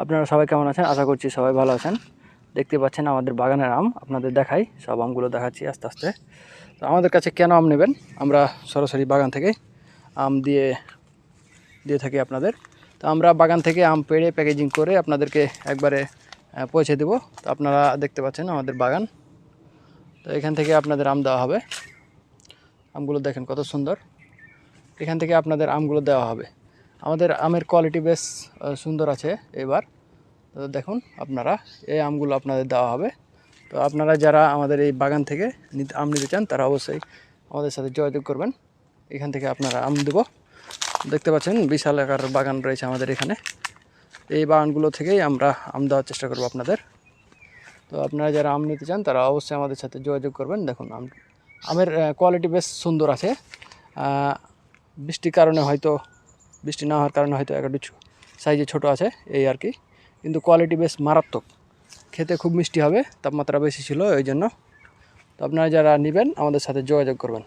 আপনারা সবাই কেমন আছেন? আশা করছি সবাই ভালো আছেন। দেখতে পাচ্ছেন আমাদের বাগানের আম, আপনাদের দেখাই, সব আমগুলো দেখাচ্ছি আস্তে আস্তে। তো আমাদের কাছে কেন আম নেবেন? আমরা সরাসরি বাগান থেকে আম দিয়ে থাকি আপনাদের। তো আমরা বাগান থেকে আম পেড়ে প্যাকেজিং করে আপনাদেরকে একবারে পৌঁছে দেব। তো আপনারা দেখতে পাচ্ছেন আমাদের বাগান। তো এখান থেকে আপনাদের আম দেওয়া হবে। আমগুলো দেখেন কত সুন্দর। এখান থেকে আপনাদের আমগুলো দেওয়া হবে। আমাদের আমের কোয়ালিটি বেশ সুন্দর আছে এবার। তো দেখুন আপনারা, এই আমগুলো আপনাদের দেওয়া হবে। তো আপনারা যারা আমাদের এই বাগান থেকে আম নিতে চান তারা অবশ্যই আমাদের সাথে যোগাযোগ করবেন। এখান থেকে আপনারা আম দেব। দেখতে পাচ্ছেন বিশাল আকার বাগান রয়েছে আমাদের এখানে। এই বাগানগুলো থেকেই আমরা আম দেওয়ার চেষ্টা করব আপনাদের। তো আপনারা যারা আম নিতে চান তারা অবশ্যই আমাদের সাথে যোগাযোগ করবেন। দেখুন আমের কোয়ালিটি বেশ সুন্দর আছে। বৃষ্টির কারণে হয়তো, বৃষ্টি না হওয়ার কারণে হয়তো একটু সাইজে ছোট আছে এই আর কি, কিন্তু কোয়ালিটি বেশ মারাত্মক। খেতে খুব মিষ্টি হবে, তাপমাত্রা বেশি ছিল ওই জন্য। তো আপনারা যারা নেবেন আমাদের সাথে যোগাযোগ করবেন।